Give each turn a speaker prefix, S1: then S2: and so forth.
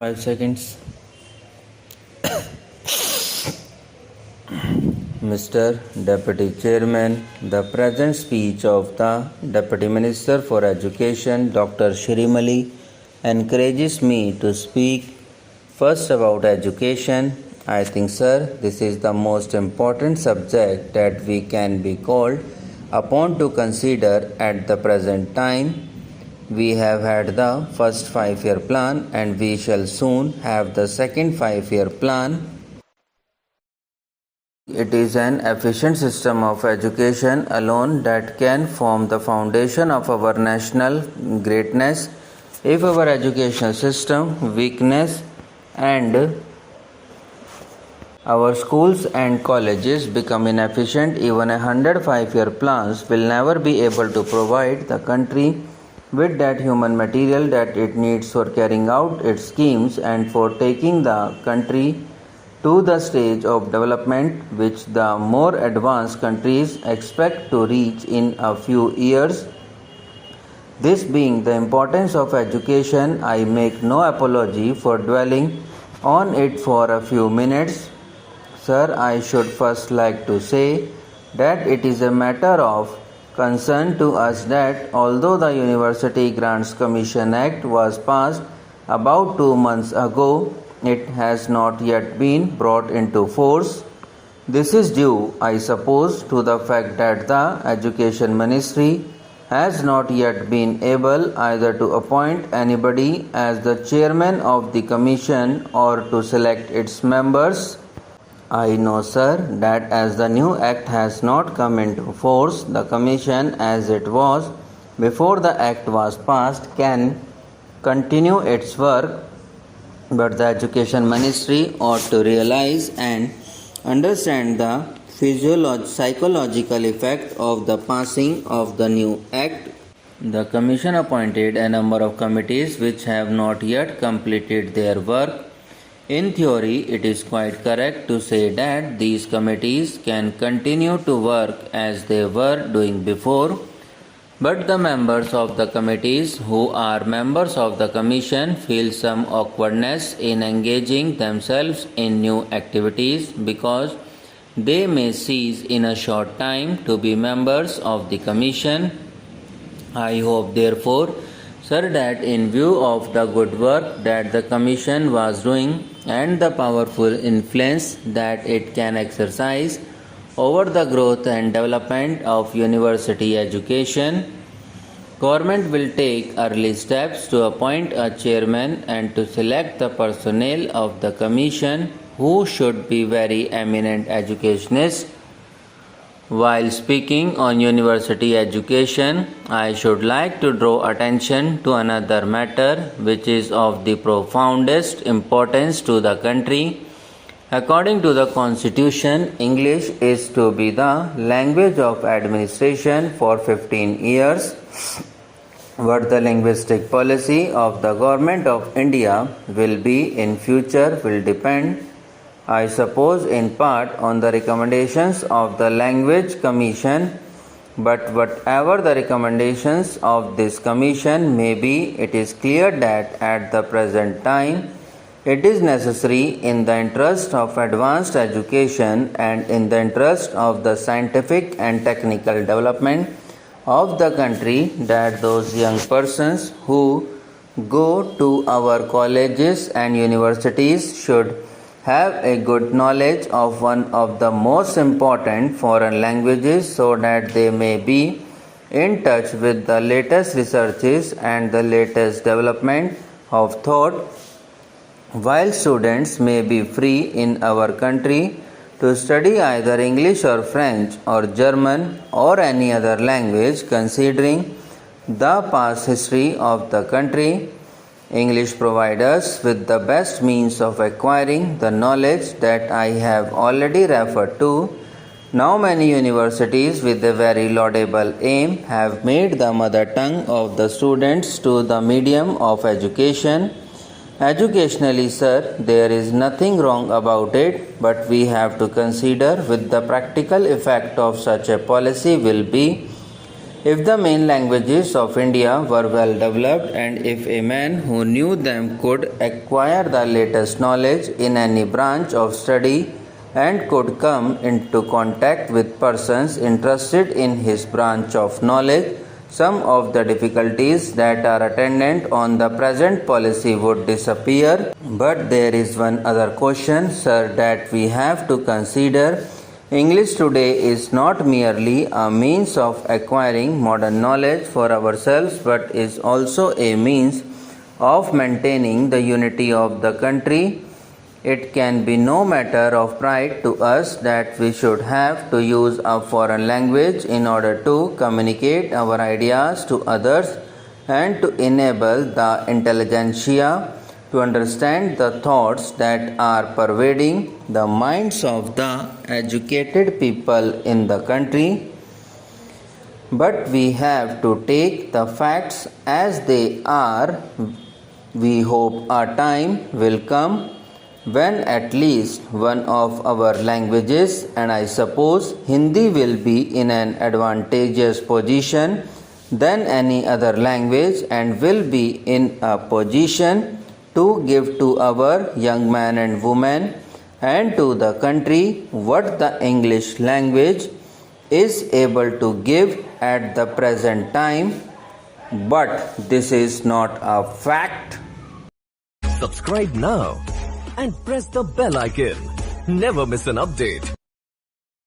S1: 5 seconds. Mr. Deputy Chairman, the present speech of the Deputy Minister for Education, Dr. Shrimali, encourages me to speak first about education. I think, sir, this is the most important subject that we can be called upon to consider at the present time. We have had the first 5-year plan and we shall soon have the second 5-year plan. It is an efficient system of education alone that can form the foundation of our national greatness. If our educational system weakness and our schools and colleges become inefficient, even 105-year plans will never be able to provide the country with that human material that it needs for carrying out its schemes and for taking the country to the stage of development which the more advanced countries expect to reach in a few years. This being the importance of education, I make no apology for dwelling on it for a few minutes. Sir, I should first like to say that it is a matter of concern to us that although the University Grants Commission Act was passed about 2 months ago, it has not yet been brought into force. This is due, I suppose, to the fact that the Education Ministry has not yet been able either to appoint anybody as the chairman of the commission or to select its members. I know, sir, that as the new act has not come into force, the commission as it was before the act was passed can continue its work, but the Education Ministry ought to realize and understand the psychological effect of the passing of the new act. The commission appointed a number of committees which have not yet completed their work. In theory, it is quite correct to say that these committees can continue to work as they were doing before, but the members of the committees who are members of the commission feel some awkwardness in engaging themselves in new activities because they may cease in a short time to be members of the commission. I hope, therefore, sir, that in view of the good work that the commission was doing and the powerful influence that it can exercise over the growth and development of university education, government will take early steps to appoint a chairman and to select the personnel of the commission who should be very eminent educationists. While speaking on university education, I should like to draw attention to another matter which is of the profoundest importance to the country. According to the Constitution, English is to be the language of administration for 15 years. What the linguistic policy of the Government of India will be in future will depend, I suppose, in part on the recommendations of the Language Commission, but whatever the recommendations of this commission may be, it is clear that at the present time it is necessary in the interest of advanced education and in the interest of the scientific and technical development of the country that those young persons who go to our colleges and universities should have a good knowledge of one of the most important foreign languages so that they may be in touch with the latest researches and the latest development of thought. While students may be free in our country to study either English or French or German or any other language, considering the past history of the country, English provides us with the best means of acquiring the knowledge that I have already referred to. Now many universities with a very laudable aim have made the mother tongue of the students to the medium of education. Educationally, sir, there is nothing wrong about it, but we have to consider what the practical effect of such a policy will be. If the main languages of India were well developed and if a man who knew them could acquire the latest knowledge in any branch of study and could come into contact with persons interested in his branch of knowledge, some of the difficulties that are attendant on the present policy would disappear. But there is one other question, sir, that we have to consider. English today is not merely a means of acquiring modern knowledge for ourselves, but is also a means of maintaining the unity of the country. It can be no matter of pride to us that we should have to use a foreign language in order to communicate our ideas to others and to enable the intelligentsia to understand the thoughts that are pervading the minds of the educated people in the country. But we have to take the facts as they are. We hope a time will come when at least one of our languages, and I suppose Hindi, will be in an advantageous position than any other language and will be in a position to give to our young men and women and to the country what the English language is able to give at the present time. But this is not a fact.
S2: Subscribe now and press the bell icon. Never miss an update.